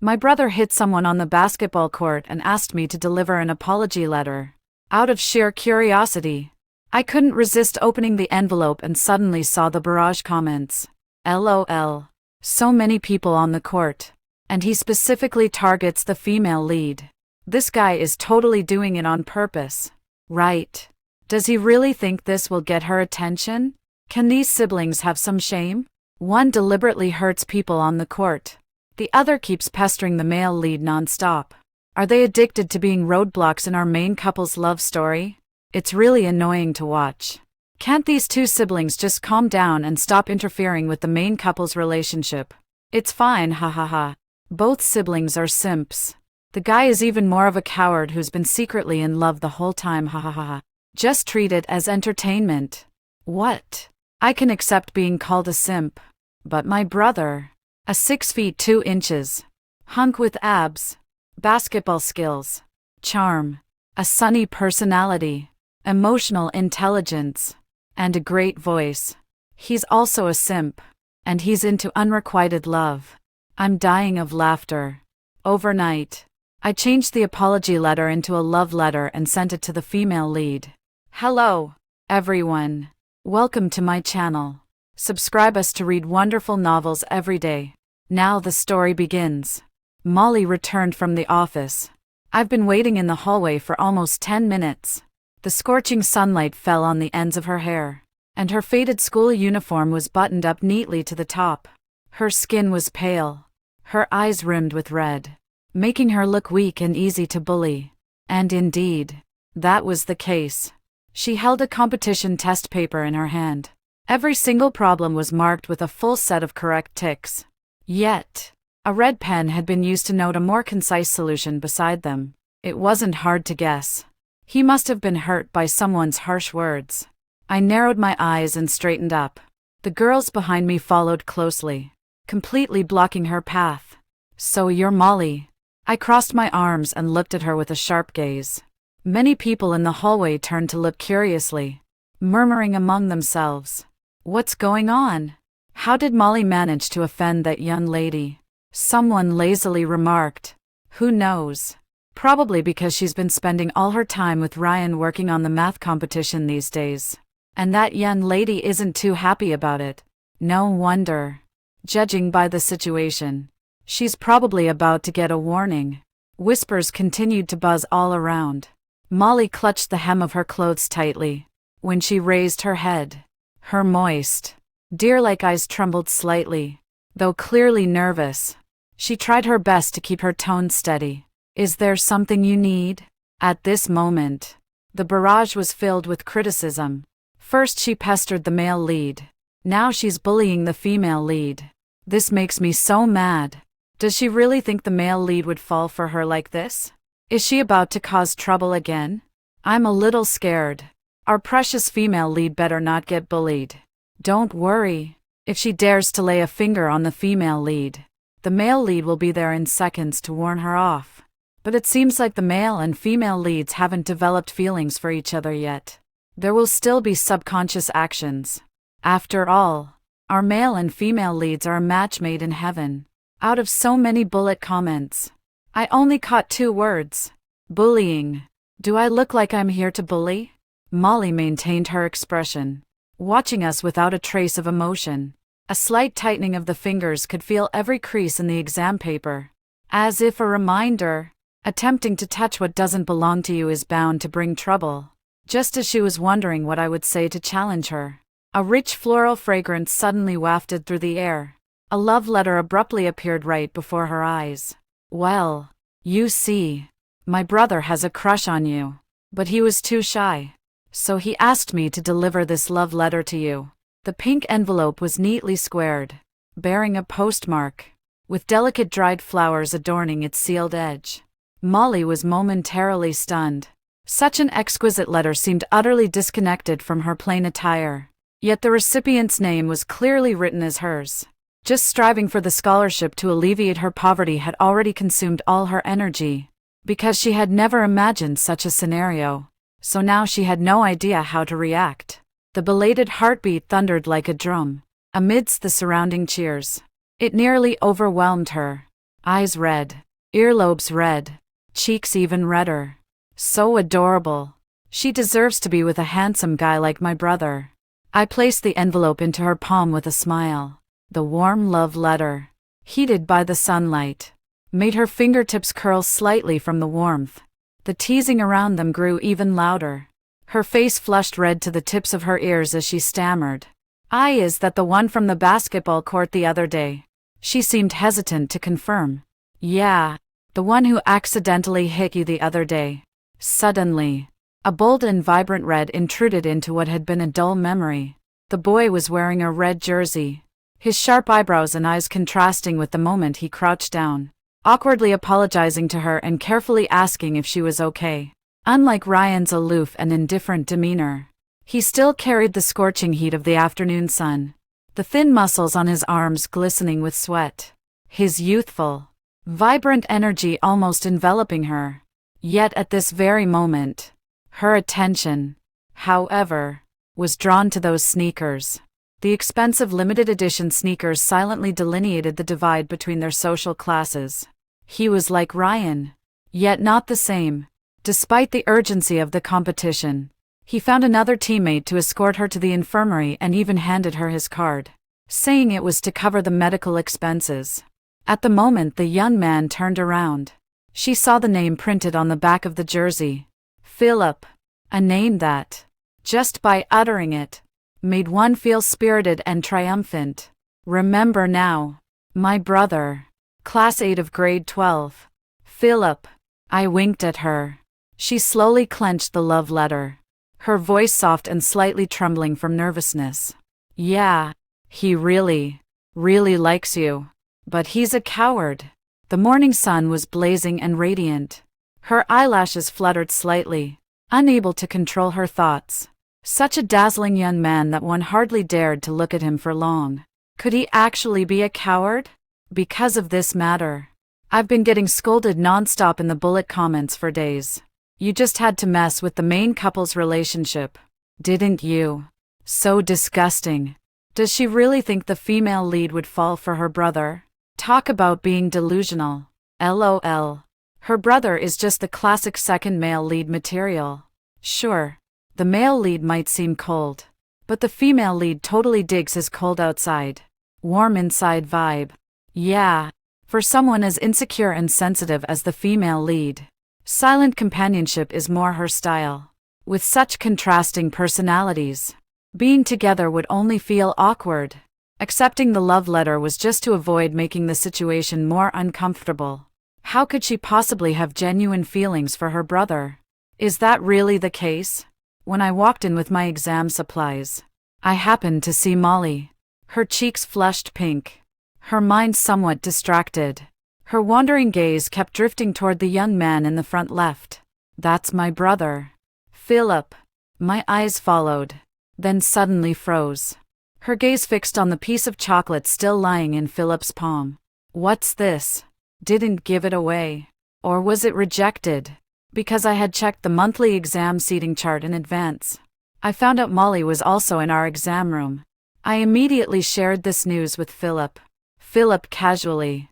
My brother hit someone on the basketball court and asked me to deliver an apology letter. Out of sheer curiosity, I couldn't resist opening the envelope and suddenly saw the barrage comments. LOL. So many people on the court. And he specifically targets the female lead. This guy is totally doing it on purpose. Right. Does he really think this will get her attention? Can these siblings have some shame? One deliberately hurts people on the court. The other keeps pestering the male lead nonstop. Are they addicted to being roadblocks in our main couple's love story? It's really annoying to watch. Can't these two siblings just calm down and stop interfering with the main couple's relationship? It's fine, hahaha. Both siblings are simps. The guy is even more of a coward who's been secretly in love the whole time, hahaha. Just treat it as entertainment. What? I can accept being called a simp. But my brother, a 6 feet 2 inches, hunk with abs, basketball skills, charm, a sunny personality, emotional intelligence, and a great voice. He's also a simp, and he's into unrequited love. I'm dying of laughter. Overnight, I changed the apology letter into a love letter and sent it to the female lead. Hello, everyone. Welcome to my channel. Subscribe us to read wonderful novels every day. Now the story begins. Molly returned from the office. I've been waiting in the hallway for almost 10 minutes. The scorching sunlight fell on the ends of her hair, and her faded school uniform was buttoned up neatly to the top. Her skin was pale, her eyes rimmed with red, making her look weak and easy to bully. And indeed, that was the case. She held a competition test paper in her hand. Every single problem was marked with a full set of correct ticks. Yet, a red pen had been used to note a more concise solution beside them. It wasn't hard to guess. He must have been hurt by someone's harsh words. I narrowed my eyes and straightened up. The girls behind me followed closely, completely blocking her path. So you're Molly. I crossed my arms and looked at her with a sharp gaze. Many people in the hallway turned to look curiously, murmuring among themselves. What's going on? How did Molly manage to offend that young lady? Someone lazily remarked. Who knows? Probably because she's been spending all her time with Ryan working on the math competition these days. And that young lady isn't too happy about it. No wonder. Judging by the situation, she's probably about to get a warning. Whispers continued to buzz all around. Molly clutched the hem of her clothes tightly. When she raised her head, her moist, deer-like eyes trembled slightly. Though clearly nervous, she tried her best to keep her tone steady. Is there something you need? At this moment, the barrage was filled with criticism. First she pestered the male lead. Now she's bullying the female lead. This makes me so mad. Does she really think the male lead would fall for her like this? Is she about to cause trouble again? I'm a little scared. Our precious female lead better not get bullied. Don't worry. If she dares to lay a finger on the female lead, the male lead will be there in seconds to warn her off. But it seems like the male and female leads haven't developed feelings for each other yet. There will still be subconscious actions. After all, our male and female leads are a match made in heaven. Out of so many bullet comments, I only caught 2 words. Bullying. Do I look like I'm here to bully? Molly maintained her expression, watching us without a trace of emotion. A slight tightening of the fingers could feel every crease in the exam paper. As if a reminder, attempting to touch what doesn't belong to you is bound to bring trouble. Just as she was wondering what I would say to challenge her, a rich floral fragrance suddenly wafted through the air. A love letter abruptly appeared right before her eyes. Well, you see, my brother has a crush on you, but he was too shy. So he asked me to deliver this love letter to you. The pink envelope was neatly squared, bearing a postmark, with delicate dried flowers adorning its sealed edge. Molly was momentarily stunned. Such an exquisite letter seemed utterly disconnected from her plain attire. Yet the recipient's name was clearly written as hers. Just striving for the scholarship to alleviate her poverty had already consumed all her energy, because she had never imagined such a scenario. So now she had no idea how to react. The belated heartbeat thundered like a drum, amidst the surrounding cheers. It nearly overwhelmed her. Eyes red. Earlobes red. Cheeks even redder. So adorable. She deserves to be with a handsome guy like my brother. I placed the envelope into her palm with a smile. The warm love letter, heated by the sunlight, made her fingertips curl slightly from the warmth. The teasing around them grew even louder. Her face flushed red to the tips of her ears as she stammered. Is that the one from the basketball court the other day? She seemed hesitant to confirm. Yeah, the one who accidentally hit you the other day. Suddenly, a bold and vibrant red intruded into what had been a dull memory. The boy was wearing a red jersey, his sharp eyebrows and eyes contrasting with the moment he crouched down, awkwardly apologizing to her and carefully asking if she was okay. Unlike Ryan's aloof and indifferent demeanor, he still carried the scorching heat of the afternoon sun, the thin muscles on his arms glistening with sweat, his youthful, vibrant energy almost enveloping her. Yet at this very moment, her attention, however, was drawn to those sneakers. The expensive limited edition sneakers silently delineated the divide between their social classes. He was like Ryan, yet not the same. Despite the urgency of the competition, he found another teammate to escort her to the infirmary and even handed her his card, saying it was to cover the medical expenses. At the moment the young man turned around, she saw the name printed on the back of the jersey. Philip. A name that, just by uttering it, made one feel spirited and triumphant. Remember now. My brother. Class 8 of grade 12. Philip. I winked at her. She slowly clenched the love letter, her voice soft and slightly trembling from nervousness. Yeah, he really likes you. But he's a coward. The morning sun was blazing and radiant. Her eyelashes fluttered slightly, unable to control her thoughts. Such a dazzling young man that one hardly dared to look at him for long. Could he actually be a coward? Because of this matter, I've been getting scolded nonstop in the bullet comments for days. You just had to mess with the main couple's relationship, didn't you? So disgusting. Does she really think the female lead would fall for her brother? Talk about being delusional. LOL. Her brother is just the classic second male lead material. Sure, the male lead might seem cold, but the female lead totally digs his cold outside, warm inside vibe. Yeah, for someone as insecure and sensitive as the female lead, silent companionship is more her style. With such contrasting personalities, being together would only feel awkward. Accepting the love letter was just to avoid making the situation more uncomfortable. How could she possibly have genuine feelings for her brother? Is that really the case? When I walked in with my exam supplies, I happened to see Molly. Her cheeks flushed pink, her mind somewhat distracted. Her wandering gaze kept drifting toward the young man in the front left. That's my brother. Philip. My eyes followed, then suddenly froze. Her gaze fixed on the piece of chocolate still lying in Philip's palm. What's this? Didn't give it away. Or was it rejected? Because I had checked the monthly exam seating chart in advance. I found out Molly was also in our exam room. I immediately shared this news with Philip. Philip casually.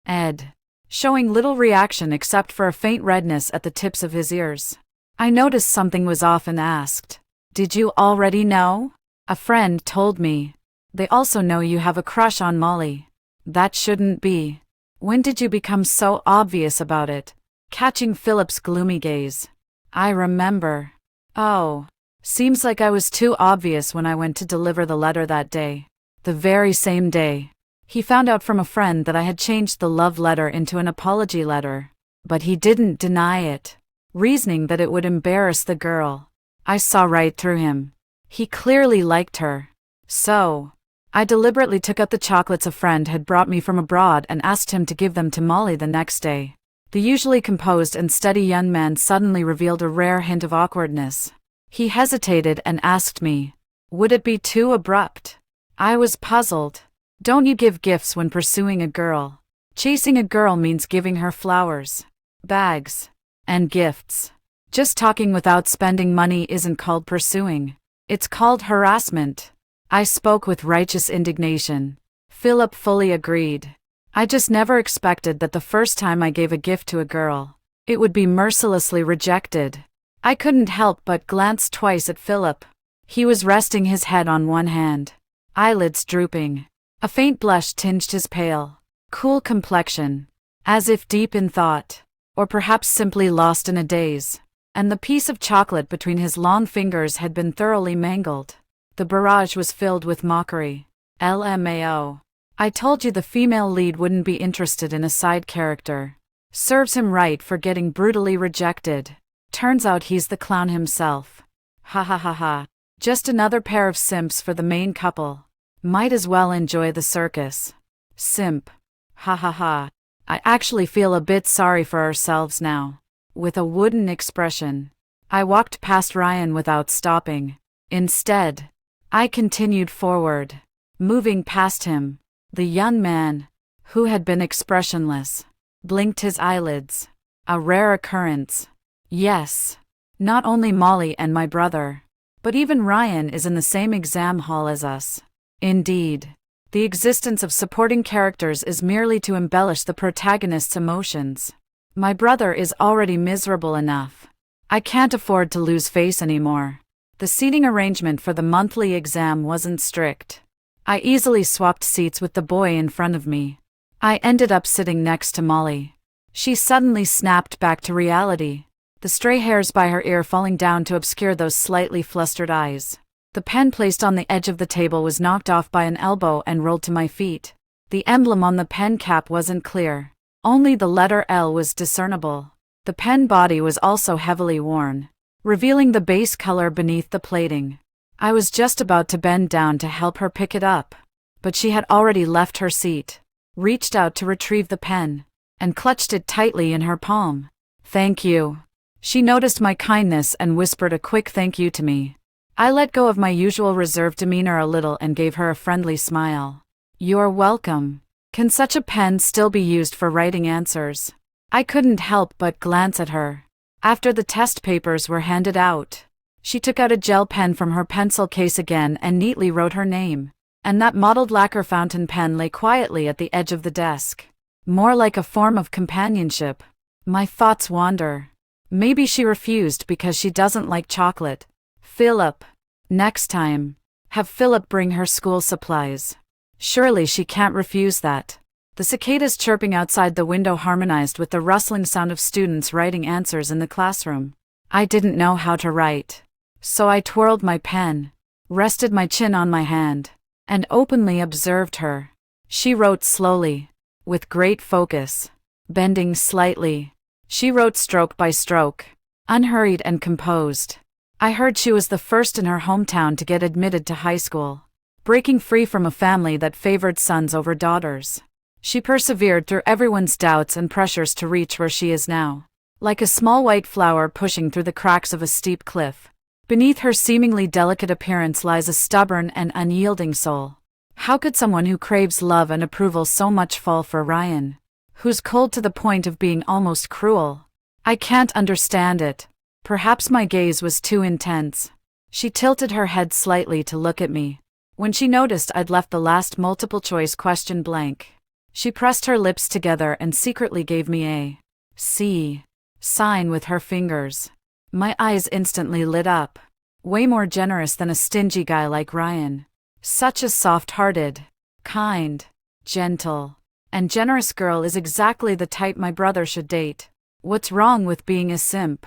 Ed. Showing little reaction except for a faint redness at the tips of his ears. I noticed something was off and asked, "Did you already know?" A friend told me. They also know you have a crush on Molly. That shouldn't be. When did you become so obvious about it? Catching Philip's gloomy gaze. I remember. Oh. Seems like I was too obvious when I went to deliver the letter that day. The very same day. He found out from a friend that I had changed the love letter into an apology letter. But he didn't deny it, reasoning that it would embarrass the girl. I saw right through him. He clearly liked her. So, I deliberately took out the chocolates a friend had brought me from abroad and asked him to give them to Molly the next day. The usually composed and steady young man suddenly revealed a rare hint of awkwardness. He hesitated and asked me, "Would it be too abrupt?" I was puzzled. Don't you give gifts when pursuing a girl? Chasing a girl means giving her flowers, bags, and gifts. Just talking without spending money isn't called pursuing. It's called harassment. I spoke with righteous indignation. Philip fully agreed. I just never expected that the first time I gave a gift to a girl, it would be mercilessly rejected. I couldn't help but glance twice at Philip. He was resting his head on one hand, eyelids drooping. A faint blush tinged his pale, cool complexion, as if deep in thought, or perhaps simply lost in a daze. And the piece of chocolate between his long fingers had been thoroughly mangled. The barrage was filled with mockery. LMAO. I told you the female lead wouldn't be interested in a side character. Serves him right for getting brutally rejected. Turns out he's the clown himself. Ha ha ha ha. Just another pair of simps for the main couple. Might as well enjoy the circus. Simp. Ha ha ha. I actually feel a bit sorry for ourselves now. With a wooden expression, I walked past Ryan without stopping. Instead, I continued forward, moving past him. The young man, who had been expressionless, blinked his eyelids. A rare occurrence. Yes, not only Molly and my brother, but even Ryan is in the same exam hall as us. Indeed, the existence of supporting characters is merely to embellish the protagonist's emotions. My brother is already miserable enough. I can't afford to lose face anymore. The seating arrangement for the monthly exam wasn't strict. I easily swapped seats with the boy in front of me. I ended up sitting next to Molly. She suddenly snapped back to reality, the stray hairs by her ear falling down to obscure those slightly flustered eyes. The pen placed on the edge of the table was knocked off by an elbow and rolled to my feet. The emblem on the pen cap wasn't clear. Only the letter L was discernible. The pen body was also heavily worn, revealing the base color beneath the plating. I was just about to bend down to help her pick it up, but she had already left her seat, reached out to retrieve the pen, and clutched it tightly in her palm. Thank you. She noticed my kindness and whispered a quick thank you to me. I let go of my usual reserved demeanor a little and gave her a friendly smile. You're welcome. Can such a pen still be used for writing answers? I couldn't help but glance at her. After the test papers were handed out, she took out a gel pen from her pencil case again and neatly wrote her name. And that mottled lacquer fountain pen lay quietly at the edge of the desk. More like a form of companionship. My thoughts wander. Maybe she refused because she doesn't like chocolate. Philip. Next time, have Philip bring her school supplies. Surely she can't refuse that. The cicadas chirping outside the window harmonized with the rustling sound of students writing answers in the classroom. I didn't know how to write, so I twirled my pen, rested my chin on my hand, and openly observed her. She wrote slowly, with great focus, bending slightly. She wrote stroke by stroke, unhurried and composed. I heard she was the first in her hometown to get admitted to high school, breaking free from a family that favored sons over daughters. She persevered through everyone's doubts and pressures to reach where she is now. Like a small white flower pushing through the cracks of a steep cliff, beneath her seemingly delicate appearance lies a stubborn and unyielding soul. How could someone who craves love and approval so much fall for Ryan, who's cold to the point of being almost cruel? I can't understand it. Perhaps my gaze was too intense. She tilted her head slightly to look at me. When she noticed I'd left the last multiple-choice question blank, she pressed her lips together and secretly gave me a C sign with her fingers. My eyes instantly lit up. Way more generous than a stingy guy like Ryan. Such a soft-hearted, kind, gentle, and generous girl is exactly the type my brother should date. What's wrong with being a simp?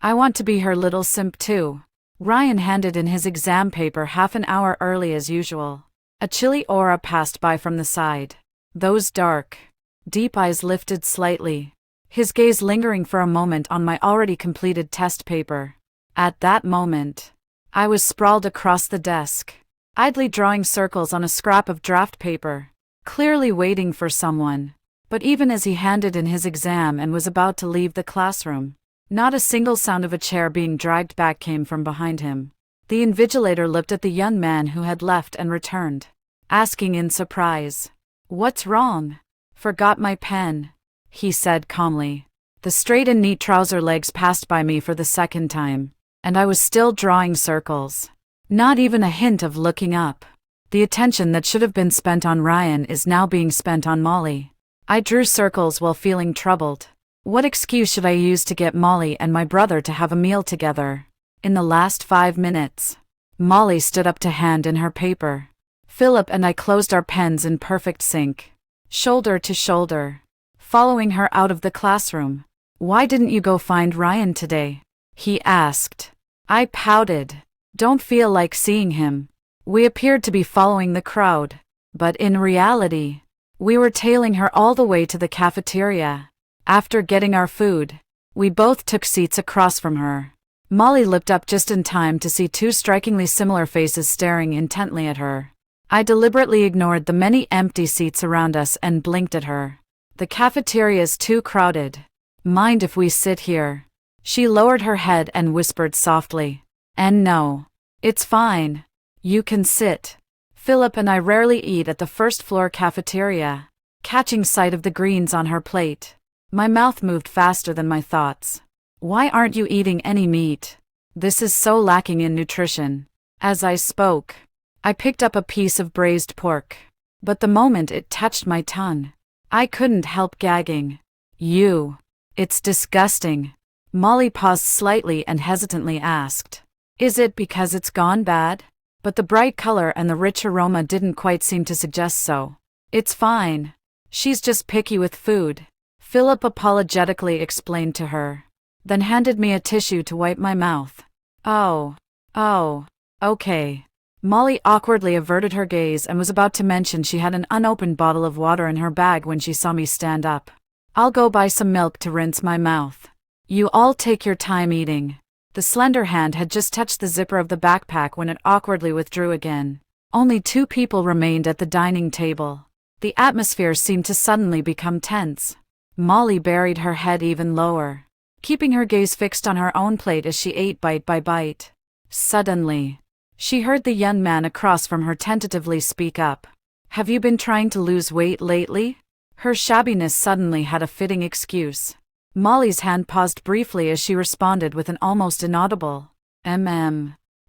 I want to be her little simp too. Ryan handed in his exam paper half an hour early as usual. A chilly aura passed by from the side. Those dark, deep eyes lifted slightly, his gaze lingering for a moment on my already completed test paper. At that moment, I was sprawled across the desk, idly drawing circles on a scrap of draft paper, clearly waiting for someone. But even as he handed in his exam and was about to leave the classroom, not a single sound of a chair being dragged back came from behind him. The invigilator looked at the young man who had left and returned, asking in surprise, "What's wrong?" "Forgot my pen," he said calmly. The straight and neat trouser legs passed by me for the second time, and I was still drawing circles. Not even a hint of looking up. The attention that should have been spent on Ryan is now being spent on Molly. I drew circles while feeling troubled. What excuse should I use to get Molly and my brother to have a meal together? In the last 5 minutes, Molly stood up to hand in her paper. Philip and I closed our pens in perfect sync, shoulder to shoulder, following her out of the classroom. "Why didn't you go find Ryan today?" he asked. I pouted. "Don't feel like seeing him." We appeared to be following the crowd, but in reality, we were tailing her all the way to the cafeteria. After getting our food, we both took seats across from her. Molly looked up just in time to see two strikingly similar faces staring intently at her. I deliberately ignored the many empty seats around us and blinked at her. "The cafeteria's too crowded. Mind if we sit here?" She lowered her head and whispered softly. "And no, it's fine. You can sit." Philip and I rarely eat at the first-floor cafeteria. Catching sight of the greens on her plate, my mouth moved faster than my thoughts. "Why aren't you eating any meat? This is so lacking in nutrition." As I spoke, I picked up a piece of braised pork, but the moment it touched my tongue, I couldn't help gagging. It's disgusting." Molly paused slightly and hesitantly asked, "Is it because it's gone bad?" But the bright color and the rich aroma didn't quite seem to suggest so. "It's fine. She's just picky with food," Philip apologetically explained to her, then handed me a tissue to wipe my mouth. Oh, okay." Molly awkwardly averted her gaze and was about to mention she had an unopened bottle of water in her bag when she saw me stand up. "I'll go buy some milk to rinse my mouth. You all take your time eating." The slender hand had just touched the zipper of the backpack when it awkwardly withdrew again. Only 2 people remained at the dining table. The atmosphere seemed to suddenly become tense. Molly buried her head even lower, keeping her gaze fixed on her own plate as she ate bite by bite. Suddenly, she heard the young man across from her tentatively speak up. "Have you been trying to lose weight lately?" Her shabbiness suddenly had a fitting excuse. Molly's hand paused briefly as she responded with an almost inaudible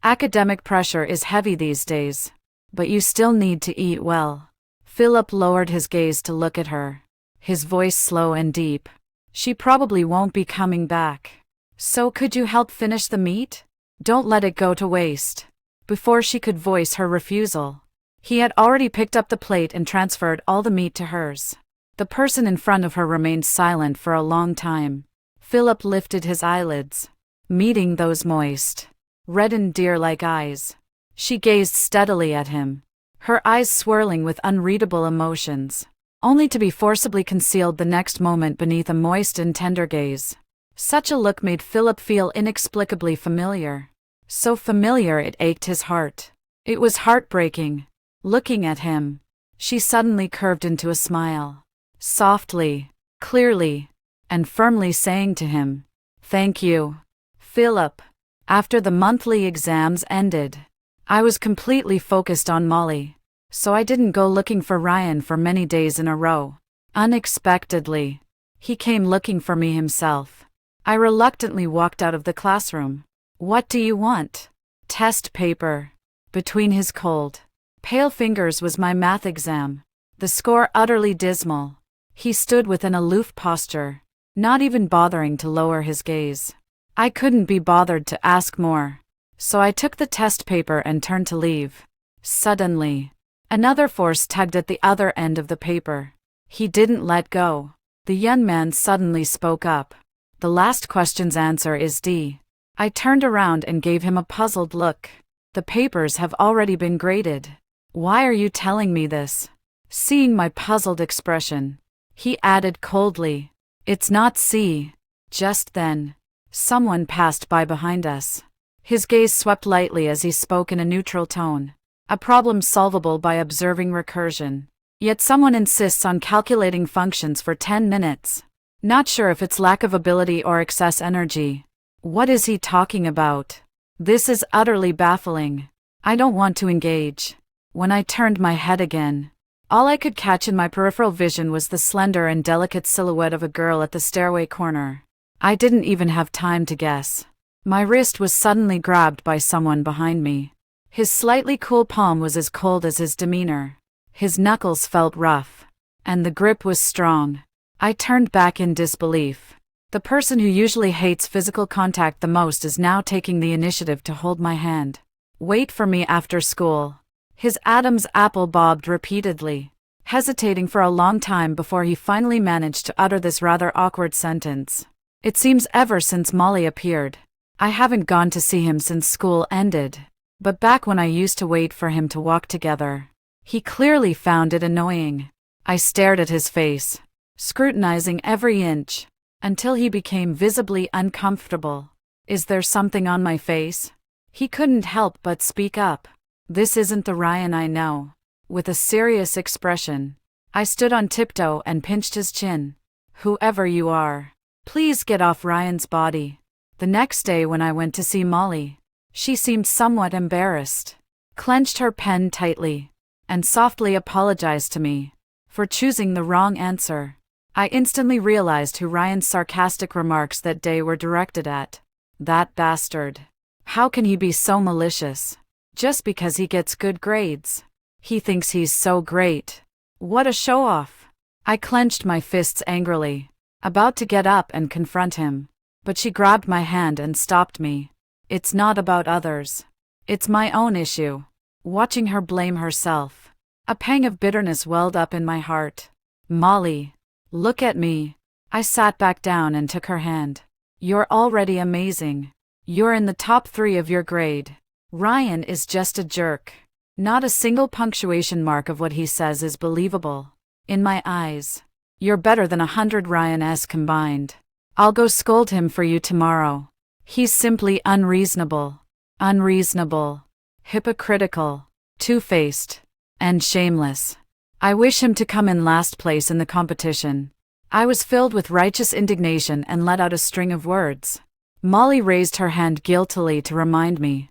Academic pressure is heavy these days, but you still need to eat well." Philip lowered his gaze to look at her, his voice slow and deep. "She probably won't be coming back. So could you help finish the meat? Don't let it go to waste." Before she could voice her refusal, he had already picked up the plate and transferred all the meat to hers. The person in front of her remained silent for a long time. Philip lifted his eyelids, meeting those moist, reddened deer-like eyes. She gazed steadily at him, her eyes swirling with unreadable emotions, only to be forcibly concealed the next moment beneath a moist and tender gaze. Such a look made Philip feel inexplicably familiar. So familiar it ached his heart. It was heartbreaking. Looking at him, she suddenly curved into a smile, softly, clearly, and firmly saying to him, "Thank you, Philip." After the monthly exams ended, I was completely focused on Molly, so I didn't go looking for Ryan for many days in a row. Unexpectedly, he came looking for me himself. I reluctantly walked out of the classroom. "What do you want?" "Test paper." Between his cold, pale fingers was my math exam, the score utterly dismal. He stood with an aloof posture, not even bothering to lower his gaze. I couldn't be bothered to ask more, so I took the test paper and turned to leave. Suddenly, another force tugged at the other end of the paper. He didn't let go. The young man suddenly spoke up. "The last question's answer is D." I turned around and gave him a puzzled look. "The papers have already been graded. Why are you telling me this?" Seeing my puzzled expression, he added coldly, "It's not C." Just then, someone passed by behind us. His gaze swept lightly as he spoke in a neutral tone. A problem solvable by observing recursion. Yet someone insists on calculating functions for 10 minutes. Not sure if it's lack of ability or excess energy. What is he talking about? This is utterly baffling. I don't want to engage. When I turned my head again, all I could catch in my peripheral vision was the slender and delicate silhouette of a girl at the stairway corner. I didn't even have time to guess. My wrist was suddenly grabbed by someone behind me. His slightly cool palm was as cold as his demeanor. His knuckles felt rough, and the grip was strong. I turned back in disbelief. The person who usually hates physical contact the most is now taking the initiative to hold my hand. Wait for me after school. His Adam's apple bobbed repeatedly, hesitating for a long time before he finally managed to utter this rather awkward sentence. It seems ever since Molly appeared, I haven't gone to see him since school ended. But back when I used to wait for him to walk together, he clearly found it annoying. I stared at his face, scrutinizing every inch, until he became visibly uncomfortable. Is there something on my face? He couldn't help but speak up. This isn't the Ryan I know. With a serious expression, I stood on tiptoe and pinched his chin. Whoever you are, please get off Ryan's body. The next day when I went to see Molly, she seemed somewhat embarrassed, clenched her pen tightly, and softly apologized to me for choosing the wrong answer. I instantly realized who Ryan's sarcastic remarks that day were directed at. That bastard. How can he be so malicious? Just because he gets good grades. He thinks he's so great. What a show-off. I clenched my fists angrily, about to get up and confront him. But she grabbed my hand and stopped me. It's not about others. It's my own issue. Watching her blame herself, a pang of bitterness welled up in my heart. Molly, look at me. I sat back down and took her hand. You're already amazing. You're in the top 3 of your grade. Ryan is just a jerk. Not a single punctuation mark of what he says is believable. In my eyes, you're better than 100 Ryan-esque combined. I'll go scold him for you tomorrow. He's simply unreasonable. Unreasonable. Hypocritical. Two-faced. And shameless. I wish him to come in last place in the competition. I was filled with righteous indignation and let out a string of words. Molly raised her hand guiltily to remind me.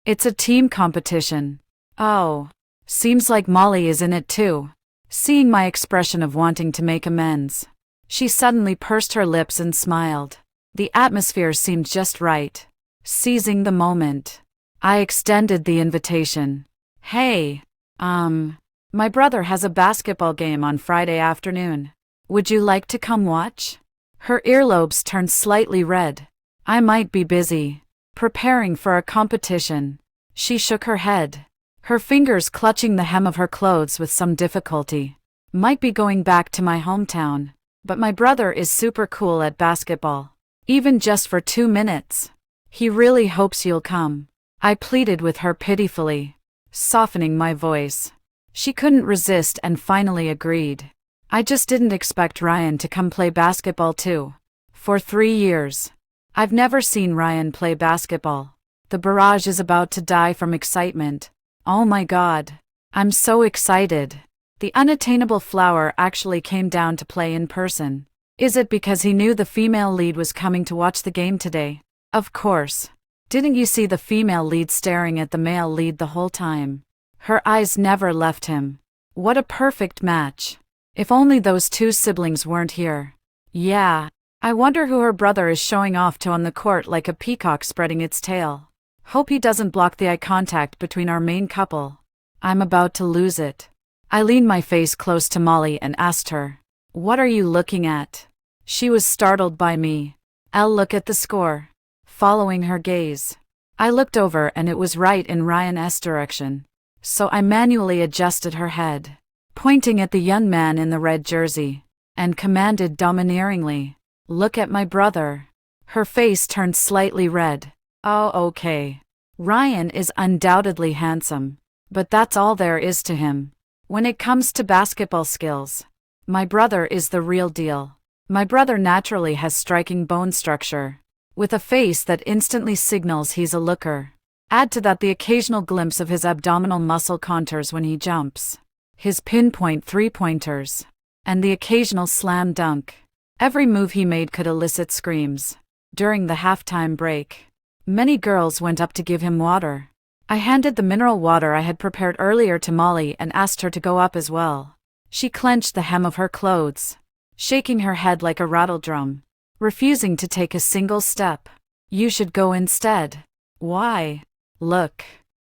It's a team competition. Oh. Seems like Molly is in it too. Seeing my expression of wanting to make amends, she suddenly pursed her lips and smiled. The atmosphere seemed just right. Seizing the moment, I extended the invitation. Hey, my brother has a basketball game on Friday afternoon. Would you like to come watch? Her earlobes turned slightly red. I might be busy, preparing for a competition. She shook her head, her fingers clutching the hem of her clothes with some difficulty. Might be going back to my hometown, but my brother is super cool at basketball. Even just for 2 minutes. He really hopes you'll come. I pleaded with her pitifully, softening my voice. She couldn't resist and finally agreed. I just didn't expect Ryan to come play basketball too. For 3 years, I've never seen Ryan play basketball. The barrage is about to die from excitement. Oh my God. I'm so excited. The unattainable flower actually came down to play in person. Is it because he knew the female lead was coming to watch the game today? Of course. Didn't you see the female lead staring at the male lead the whole time? Her eyes never left him. What a perfect match. If only those 2 siblings weren't here. Yeah. I wonder who her brother is showing off to on the court like a peacock spreading its tail. Hope he doesn't block the eye contact between our main couple. I'm about to lose it. I leaned my face close to Molly and asked her, "What are you looking at?" She was startled by me. "I'll look at the score." Following her gaze, I looked over and it was right in Ryan's direction. So I manually adjusted her head, pointing at the young man in the red jersey, and commanded domineeringly, "Look at my brother." Her face turned slightly red. Oh, okay. Ryan is undoubtedly handsome, but that's all there is to him. When it comes to basketball skills, my brother is the real deal. My brother naturally has striking bone structure, with a face that instantly signals he's a looker. Add to that the occasional glimpse of his abdominal muscle contours when he jumps, his pinpoint three-pointers, and the occasional slam dunk. Every move he made could elicit screams. During the halftime break, many girls went up to give him water. I handed the mineral water I had prepared earlier to Molly and asked her to go up as well. She clenched the hem of her clothes, shaking her head like a rattledrum, refusing to take a single step. "You should go instead." "Why?" "Look.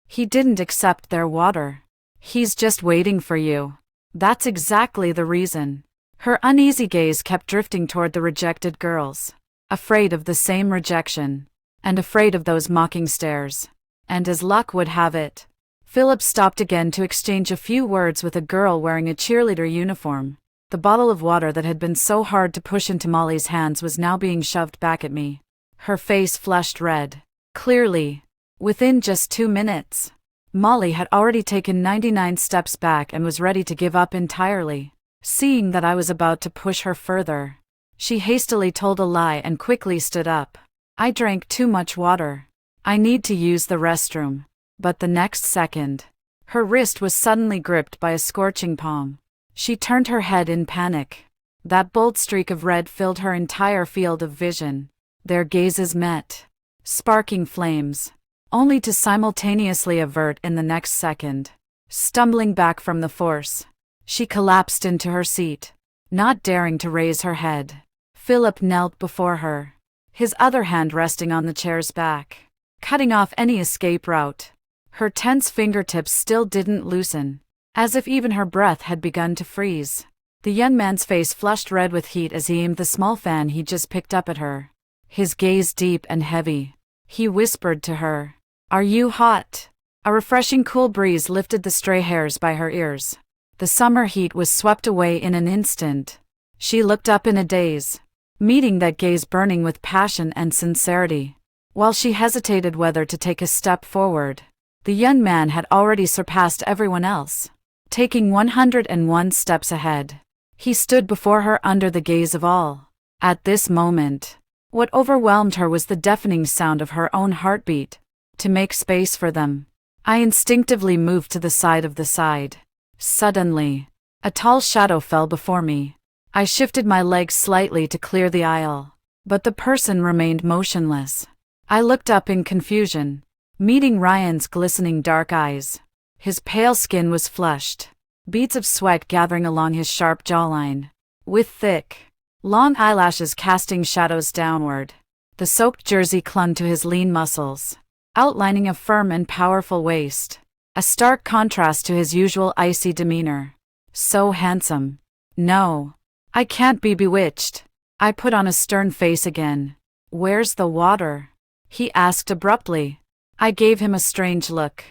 He didn't accept their water. He's just waiting for you." That's exactly the reason. Her uneasy gaze kept drifting toward the rejected girls, afraid of the same rejection, and afraid of those mocking stares. And as luck would have it, Philip stopped again to exchange a few words with a girl wearing a cheerleader uniform. The bottle of water that had been so hard to push into Molly's hands was now being shoved back at me. Her face flushed red. Clearly, within just 2 minutes, Molly had already taken 99 steps back and was ready to give up entirely. Seeing that I was about to push her further, she hastily told a lie and quickly stood up. I drank too much water. I need to use the restroom. But the next second, her wrist was suddenly gripped by a scorching palm. She turned her head in panic. That bold streak of red filled her entire field of vision. Their gazes met, sparking flames, only to simultaneously avert in the next second. Stumbling back from the force, she collapsed into her seat, not daring to raise her head. Philip knelt before her, his other hand resting on the chair's back, cutting off any escape route. Her tense fingertips still didn't loosen, as if even her breath had begun to freeze. The young man's face flushed red with heat as he aimed the small fan he just picked up at her. His gaze deep and heavy, he whispered to her, "Are you hot?" A refreshing cool breeze lifted the stray hairs by her ears. The summer heat was swept away in an instant. She looked up in a daze, meeting that gaze burning with passion and sincerity. While she hesitated whether to take a step forward, the young man had already surpassed everyone else, taking 101 steps ahead. He stood before her under the gaze of all. At this moment, what overwhelmed her was the deafening sound of her own heartbeat. To make space for them, I instinctively moved to the side of the side. Suddenly, a tall shadow fell before me. I shifted my legs slightly to clear the aisle, but the person remained motionless. I looked up in confusion, meeting Ryan's glistening dark eyes. His pale skin was flushed, beads of sweat gathering along his sharp jawline, with thick, long eyelashes casting shadows downward. The soaked jersey clung to his lean muscles, outlining a firm and powerful waist, a stark contrast to his usual icy demeanor. So handsome. "No, I can't be bewitched." I put on a stern face again. "Where's the water?" he asked abruptly. I gave him a strange look.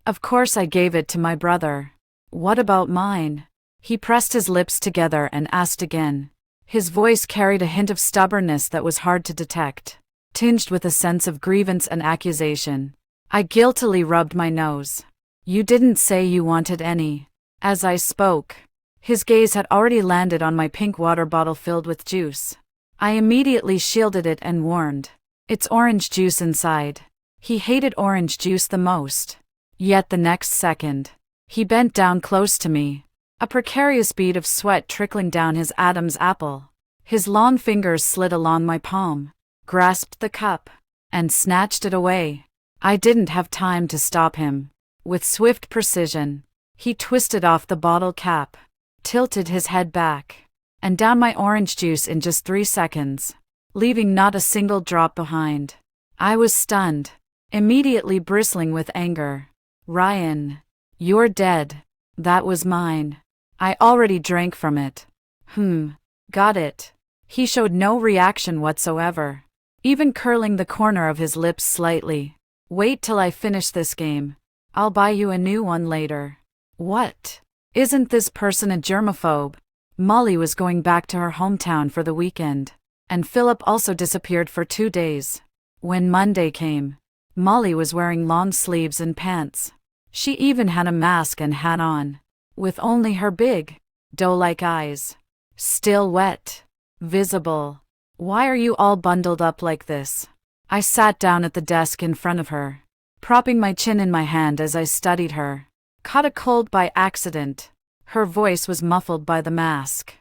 Of course I gave it to my brother. "What about mine?" He pressed his lips together and asked again. His voice carried a hint of stubbornness that was hard to detect, tinged with a sense of grievance and accusation. I guiltily rubbed my nose. "You didn't say you wanted any." As I spoke, his gaze had already landed on my pink water bottle filled with juice. I immediately shielded it and warned, "It's orange juice inside." He hated orange juice the most. Yet the next second, he bent down close to me, a precarious bead of sweat trickling down his Adam's apple. His long fingers slid along my palm, grasped the cup, and snatched it away. I didn't have time to stop him. With swift precision, he twisted off the bottle cap, tilted his head back, and downed my orange juice in just 3 seconds, leaving not a single drop behind. I was stunned, immediately bristling with anger. "Ryan, you're dead. That was mine. I already drank from it." Got it." He showed no reaction whatsoever, even curling the corner of his lips slightly. "Wait till I finish this game. I'll buy you a new one later." What? Isn't this person a germaphobe? Molly was going back to her hometown for the weekend, and Philip also disappeared for 2 days. When Monday came, Molly was wearing long sleeves and pants. She even had a mask and hat on, with only her big, doe-like eyes, still wet, visible. "Why are you all bundled up like this?" I sat down at the desk in front of her, propping my chin in my hand as I studied her. "Caught a cold by accident." Her voice was muffled by the mask.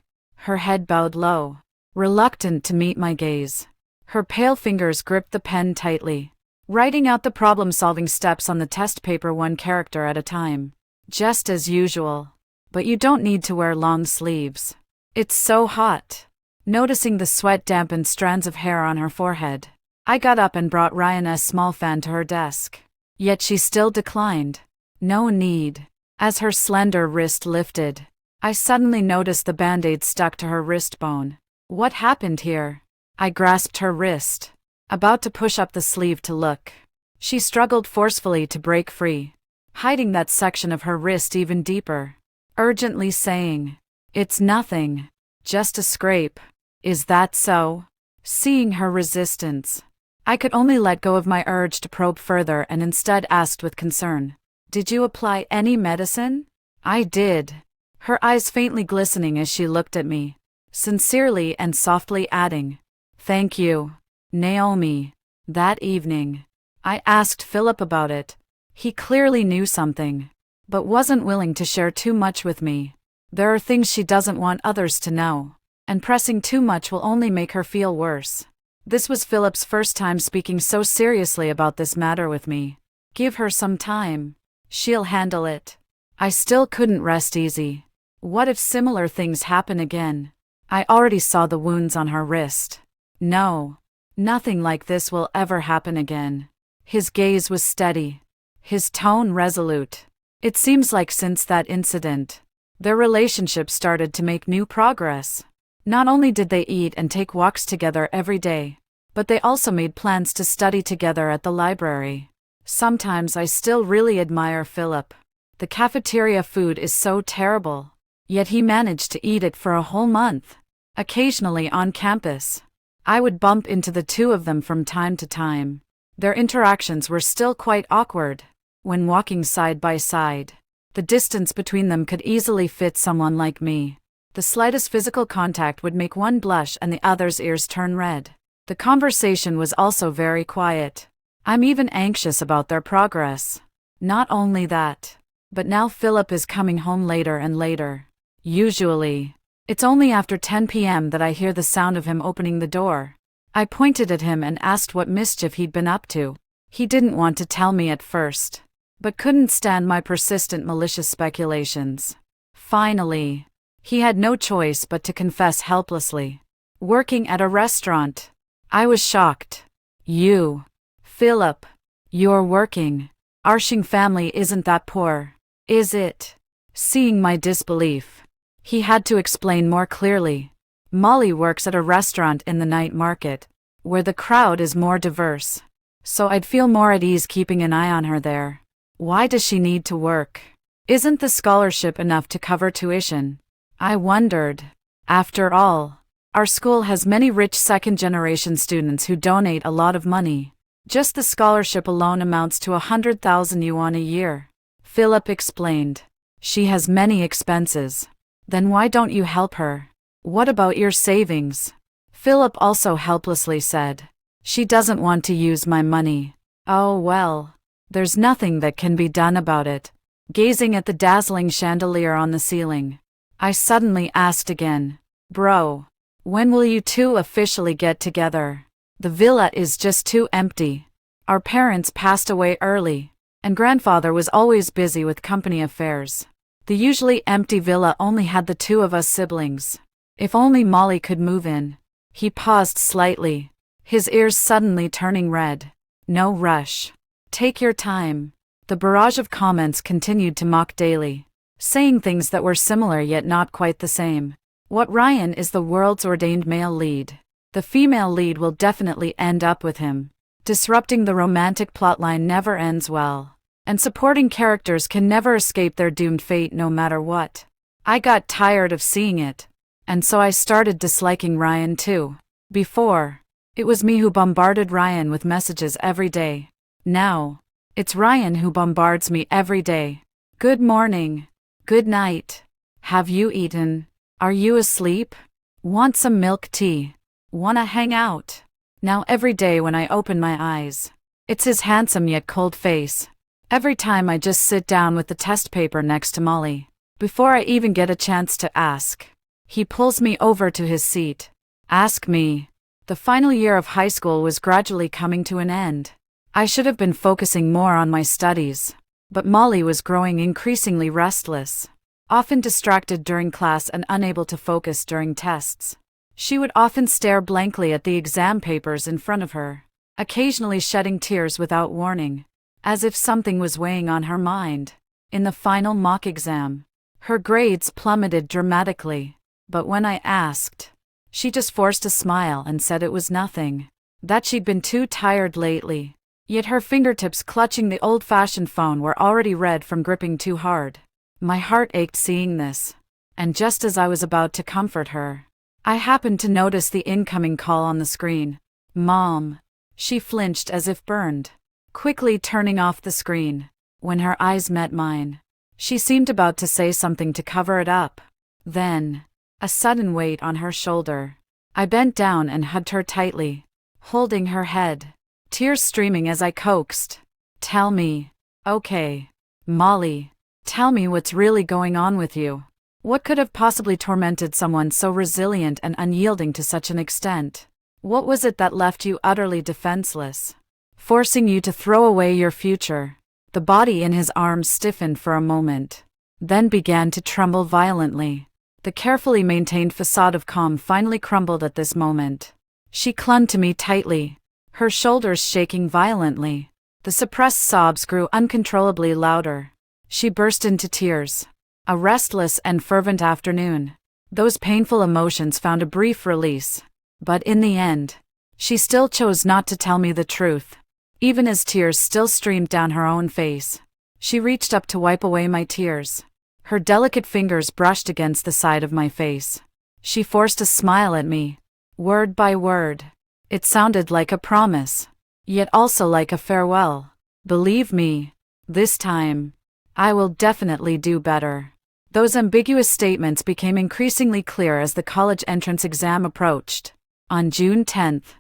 Her head bowed low, reluctant to meet my gaze. Her pale fingers gripped the pen tightly, writing out the problem-solving steps on the test paper one character at a time. "Just as usual. But you don't need to wear long sleeves. It's so hot." Noticing the sweat-dampened strands of hair on her forehead, I got up and brought Ryan a small fan to her desk. Yet she still declined. "No need." As her slender wrist lifted, I suddenly noticed the band-aid stuck to her wrist bone. What happened here? I grasped her wrist, about to push up the sleeve to look. She struggled forcefully to break free, hiding that section of her wrist even deeper, urgently saying, "It's nothing. Just a scrape." "Is that so?" Seeing her resistance, I could only let go of my urge to probe further and instead asked with concern, "Did you apply any medicine?" "I did." Her eyes faintly glistening as she looked at me, sincerely and softly adding, "Thank you, Naomi." That evening, I asked Philip about it. He clearly knew something, but wasn't willing to share too much with me. There are things she doesn't want others to know, and pressing too much will only make her feel worse. This was Philip's first time speaking so seriously about this matter with me. Give her some time. She'll handle it. I still couldn't rest easy. What if similar things happen again? I already saw the wounds on her wrist. No, nothing like this will ever happen again. His gaze was steady, his tone resolute. It seems like since that incident, their relationship started to make new progress. Not only did they eat and take walks together every day, but they also made plans to study together at the library. Sometimes I still really admire Philip. The cafeteria food is so terrible, yet he managed to eat it for a whole month. Occasionally on campus, I would bump into the two of them from time to time. Their interactions were still quite awkward. When walking side by side, the distance between them could easily fit someone like me. The slightest physical contact would make one blush and the other's ears turn red. The conversation was also very quiet. I'm even anxious about their progress. Not only that, but now Philip is coming home later and later. Usually, it's only after 10 p.m. that I hear the sound of him opening the door. I pointed at him and asked what mischief he'd been up to. He didn't want to tell me at first, but couldn't stand my persistent malicious speculations. Finally, he had no choice but to confess helplessly. Working at a restaurant. I was shocked. "You, Philip, you're working. Our Xing family isn't that poor, is it?" Seeing my disbelief, he had to explain more clearly. "Molly works at a restaurant in the night market, where the crowd is more diverse, so I'd feel more at ease keeping an eye on her there. Why does she need to work? Isn't the scholarship enough to cover tuition?" I wondered. After all, our school has many rich second-generation students who donate a lot of money. Just the scholarship alone amounts to 100,000 yuan a year. Philip explained. "She has many expenses. Then why don't you help her? What about your savings?" Philip also helplessly said. "She doesn't want to use my money." Oh well, there's nothing that can be done about it. Gazing at the dazzling chandelier on the ceiling, I suddenly asked again, "Bro, when will you two officially get together? The villa is just too empty. Our parents passed away early, and grandfather was always busy with company affairs. The usually empty villa only had the two of us siblings. If only Molly could move in." He paused slightly, his ears suddenly turning red. "No rush. Take your time." The barrage of comments continued to mock daily, saying things that were similar yet not quite the same. What Ryan is the world's ordained male lead. The female lead will definitely end up with him. Disrupting the romantic plotline never ends well, and supporting characters can never escape their doomed fate no matter what. I got tired of seeing it, and so I started disliking Ryan too. Before, it was me who bombarded Ryan with messages every day. Now, it's Ryan who bombards me every day. "Good morning. Good night. Have you eaten? Are you asleep? Want some milk tea? Wanna hang out?" Now every day when I open my eyes, it's his handsome yet cold face. Every time I just sit down with the test paper next to Molly, before I even get a chance to ask, he pulls me over to his seat. Ask me. The final year of high school was gradually coming to an end. I should have been focusing more on my studies, but Molly was growing increasingly restless, often distracted during class and unable to focus during tests. She would often stare blankly at the exam papers in front of her, occasionally shedding tears without warning, as if something was weighing on her mind. In the final mock exam, Her grades plummeted dramatically. But when I asked, she just forced a smile and said it was nothing. That she'd been too tired lately. Yet her fingertips clutching the old-fashioned phone were already red from gripping too hard. My heart ached seeing this. And just as I was about to comfort her, I happened to notice the incoming call on the screen. Mom. She flinched as if burned, quickly turning off the screen. When her eyes met mine, she seemed about to say something to cover it up. Then, a sudden weight on her shoulder. I bent down and hugged her tightly, holding her head, tears streaming as I coaxed. Tell me. Okay. Molly, tell me what's really going on with you. What could have possibly tormented someone so resilient and unyielding to such an extent? What was it that left you utterly defenseless, forcing you to throw away your future? The body in his arms stiffened for a moment, then began to tremble violently. The carefully maintained facade of calm finally crumbled at this moment. She clung to me tightly, her shoulders shaking violently. The suppressed sobs grew uncontrollably louder. She burst into tears. A restless and fervent afternoon. Those painful emotions found a brief release. But in the end, she still chose not to tell me the truth. Even as tears still streamed down her own face, she reached up to wipe away my tears. Her delicate fingers brushed against the side of my face. She forced a smile at me, word by word. It sounded like a promise, yet also like a farewell. Believe me, this time, I will definitely do better. Those ambiguous statements became increasingly clear as the college entrance exam approached. On June 10th,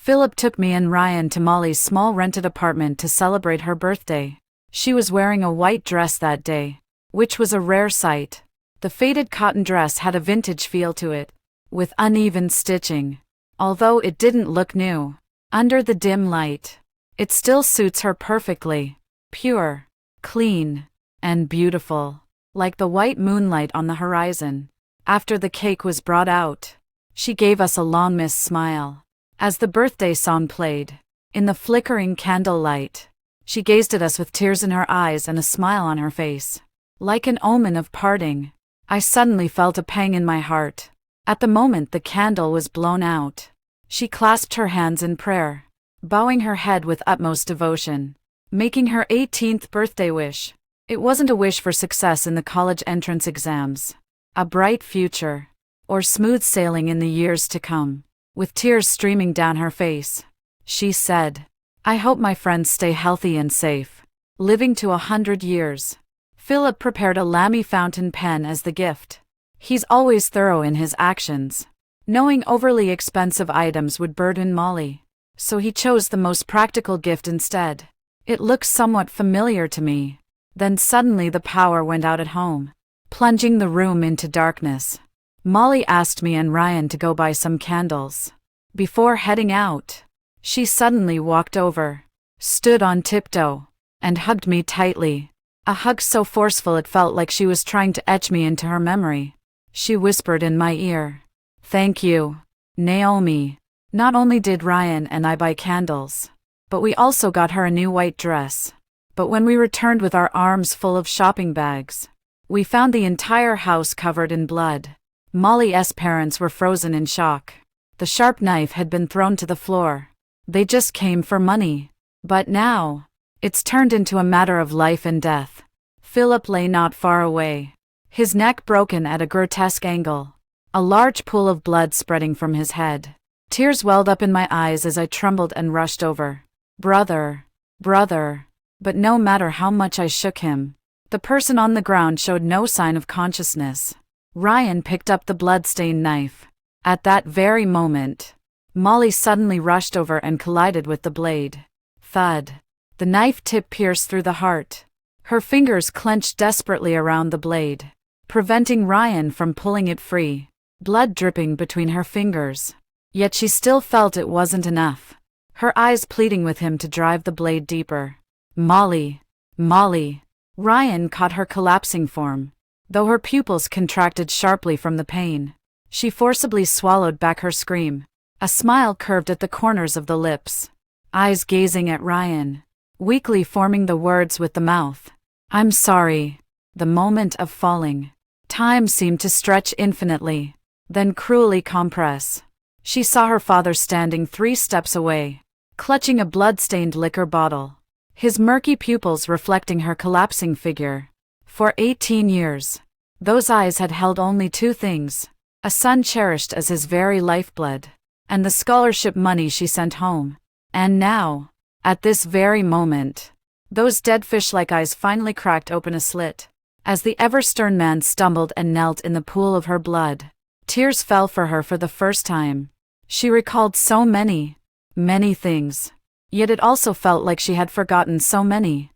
Philip took me and Ryan to Molly's small rented apartment to celebrate her birthday. She was wearing a white dress that day, which was a rare sight. The faded cotton dress had a vintage feel to it, with uneven stitching. Although it didn't look new, under the dim light, it still suits her perfectly. Pure, clean, and beautiful, like the white moonlight on the horizon. After the cake was brought out, she gave us a long-missed smile. As the birthday song played, in the flickering candlelight, she gazed at us with tears in her eyes and a smile on her face. Like an omen of parting, I suddenly felt a pang in my heart. At the moment the candle was blown out, she clasped her hands in prayer, bowing her head with utmost devotion, making her 18th birthday wish. It wasn't a wish for success in the college entrance exams, a bright future, or smooth sailing in the years to come. With tears streaming down her face, she said, I hope my friends stay healthy and safe, living to 100 years. Philip prepared a Lamy fountain pen as the gift. He's always thorough in his actions, knowing overly expensive items would burden Molly, so he chose the most practical gift instead. It looked somewhat familiar to me. Then suddenly the power went out at home, plunging the room into darkness. Molly asked me and Ryan to go buy some candles. Before heading out, she suddenly walked over, stood on tiptoe, and hugged me tightly. A hug so forceful it felt like she was trying to etch me into her memory. She whispered in my ear, Thank you, Naomi. Not only did Ryan and I buy candles, but we also got her a new white dress. But when we returned with our arms full of shopping bags, we found the entire house covered in blood. Molly's parents were frozen in shock. The sharp knife had been thrown to the floor. They just came for money. But now, it's turned into a matter of life and death. Philip lay not far away, his neck broken at a grotesque angle, a large pool of blood spreading from his head. Tears welled up in my eyes as I trembled and rushed over. Brother, brother. But no matter how much I shook him, the person on the ground showed no sign of consciousness. Ryan picked up the blood-stained knife. At that very moment, Molly suddenly rushed over and collided with the blade. Thud. The knife tip pierced through the heart. Her fingers clenched desperately around the blade, preventing Ryan from pulling it free, blood dripping between her fingers. Yet she still felt it wasn't enough, her eyes pleading with him to drive the blade deeper. Molly, Molly. Ryan caught her collapsing form. Though her pupils contracted sharply from the pain, she forcibly swallowed back her scream. A smile curved at the corners of the lips, eyes gazing at Ryan, weakly forming the words with the mouth. I'm sorry. The moment of falling, Time seemed to stretch infinitely, then cruelly compress. She saw her father standing 3 steps away, clutching a blood-stained liquor bottle, his murky pupils reflecting her collapsing figure. For 18 years, those eyes had held only 2 things: a son cherished as his very lifeblood, and the scholarship money she sent home. And now, at this very moment, those dead fish-like eyes finally cracked open a slit. As the ever-stern man stumbled and knelt in the pool of her blood, tears fell for her for the first time. She recalled so many things. Yet it also felt like she had forgotten so many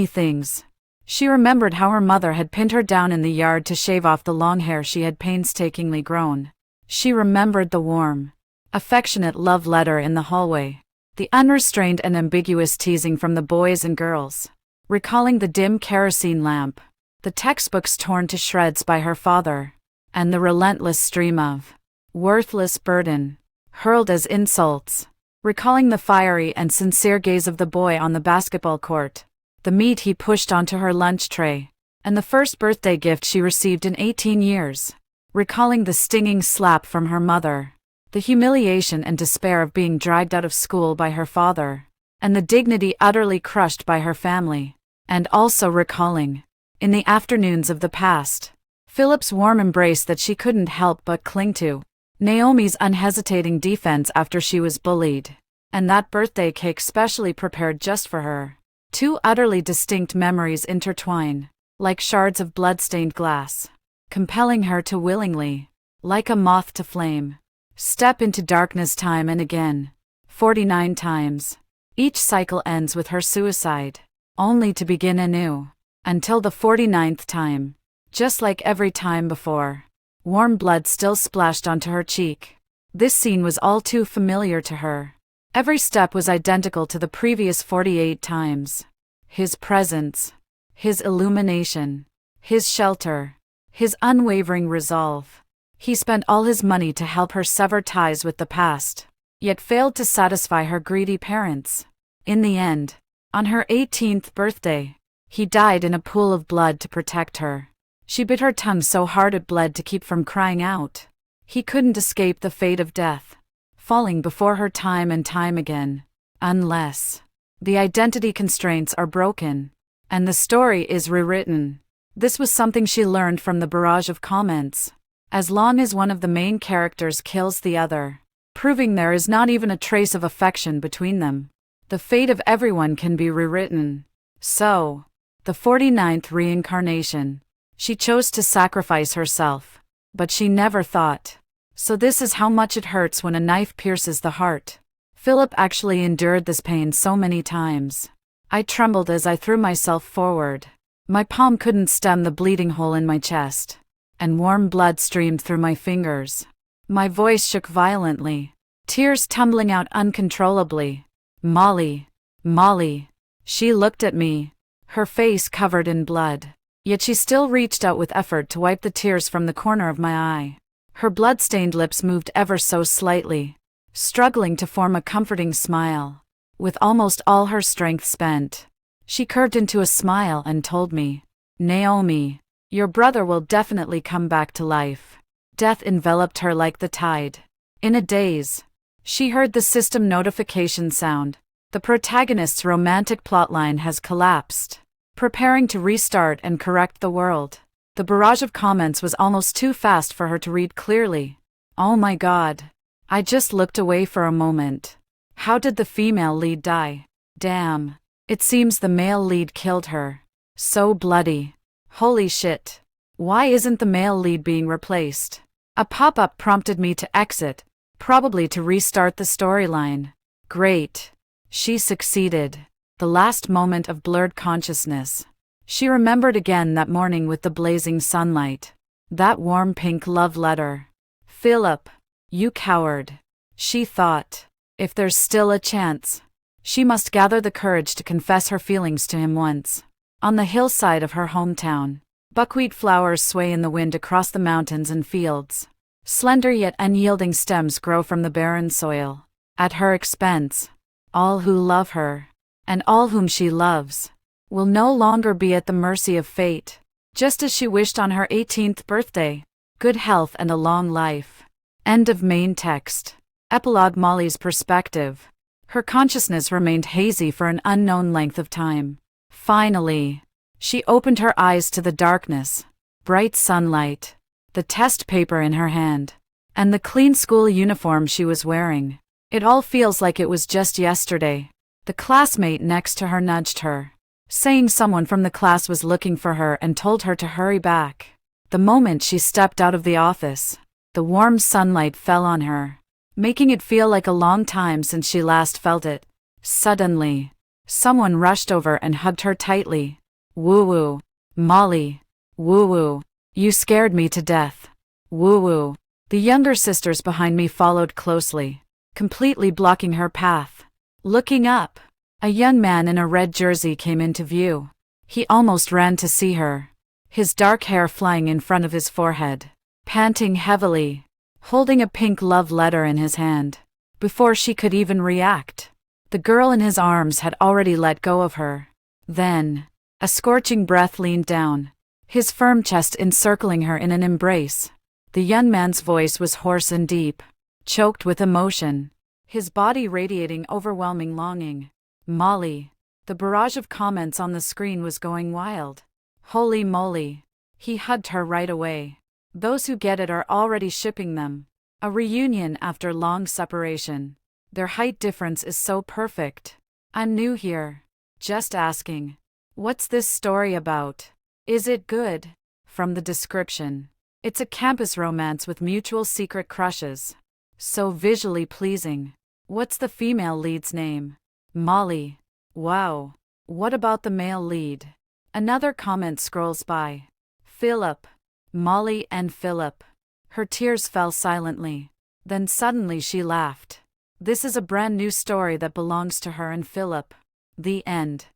things. She remembered how her mother had pinned her down in the yard to shave off the long hair she had painstakingly grown. She remembered the warm, affectionate love letter in the hallway, the unrestrained and ambiguous teasing from the boys and girls, recalling the dim kerosene lamp, the textbooks torn to shreds by her father, and the relentless stream of worthless burden hurled as insults, recalling the fiery and sincere gaze of the boy on the basketball court, the meat he pushed onto her lunch tray, and the first birthday gift she received in 18 years, recalling the stinging slap from her mother, the humiliation and despair of being dragged out of school by her father, and the dignity utterly crushed by her family, and also recalling, in the afternoons of the past, Philip's warm embrace that she couldn't help but cling to, Naomi's unhesitating defense after she was bullied, and that birthday cake specially prepared just for her. 2 utterly distinct memories intertwine, like shards of blood-stained glass, compelling her to willingly, like a moth to flame, step into darkness time and again, 49 times. Each cycle ends with her suicide, only to begin anew, until the 49th time. Just like every time before, warm blood still splashed onto her cheek. This scene was all too familiar to her. Every step was identical to the previous 48 times. His presence, his illumination, his shelter, his unwavering resolve. He spent all his money to help her sever ties with the past, yet failed to satisfy her greedy parents. In the end, on her 18th birthday, he died in a pool of blood to protect her. She bit her tongue so hard it bled to keep from crying out. He couldn't escape the fate of death, falling before her time and time again, unless the identity constraints are broken, and the story is rewritten. This was something she learned from the barrage of comments. As long as one of the main characters kills the other, proving there is not even a trace of affection between them, the fate of everyone can be rewritten. So, the 49th reincarnation, she chose to sacrifice herself, but she never thought. So this is how much it hurts when a knife pierces the heart. Philip actually endured this pain so many times. I trembled as I threw myself forward. My palm couldn't stem the bleeding hole in my chest, and warm blood streamed through my fingers. My voice shook violently, tears tumbling out uncontrollably. Molly, Molly. She looked at me, her face covered in blood. Yet she still reached out with effort to wipe the tears from the corner of my eye. Her blood-stained lips moved ever so slightly, struggling to form a comforting smile. With almost all her strength spent, she curved into a smile and told me, "Naomi, your brother will definitely come back to life." Death enveloped her like the tide. In a daze, she heard the system notification sound. The protagonist's romantic plotline has collapsed, preparing to restart and correct the world. The barrage of comments was almost too fast for her to read clearly. Oh my God. I just looked away for a moment. How did the female lead die? Damn. It seems the male lead killed her. So bloody. Holy shit. Why isn't the male lead being replaced? A pop-up prompted me to exit, probably to restart the storyline. Great. She succeeded. The last moment of blurred consciousness. She remembered again that morning with the blazing sunlight. That warm pink love letter. Philip, you coward. She thought. If there's still a chance. She must gather the courage to confess her feelings to him once. On the hillside of her hometown, buckwheat flowers sway in the wind across the mountains and fields. Slender yet unyielding stems grow from the barren soil. At her expense, all who love her, and all whom she loves, will no longer be at the mercy of fate. just as she wished on her 18th birthday. Good health and a long life. End of main text. Epilogue. Molly's perspective. Her consciousness remained hazy for an unknown length of time. Finally, she opened her eyes to the darkness, bright sunlight, the test paper in her hand, and the clean school uniform she was wearing. It all feels like it was just yesterday. The classmate next to her nudged her, saying someone from the class was looking for her and told her to hurry back. The moment she stepped out of the office, the warm sunlight fell on her, making it feel like a long time since she last felt it. Suddenly, someone rushed over and hugged her tightly. Woo-woo. Molly. Woo-woo. You scared me to death. Woo-woo. The younger sisters behind me followed closely, completely blocking her path. Looking up, a young man in a red jersey came into view. He almost ran to see her, his dark hair flying in front of his forehead, panting heavily, holding a pink love letter in his hand. Before she could even react, the girl in his arms had already let go of her. Then, a scorching breath leaned down, his firm chest encircling her in an embrace. The young man's voice was hoarse and deep, choked with emotion, his body radiating overwhelming longing. Molly. The barrage of comments on the screen was going wild. Holy moly. He hugged her right away. Those who get it are already shipping them. A reunion after long separation. Their height difference is so perfect. I'm new here. Just asking. What's this story about? Is it good? From the description, it's a campus romance with mutual secret crushes. So visually pleasing. What's the female lead's name? Molly. Wow. What about the male lead? Another comment scrolls by. Philip. Molly and Philip. Her tears fell silently. Then suddenly she laughed. This is a brand new story that belongs to her and Philip. The end.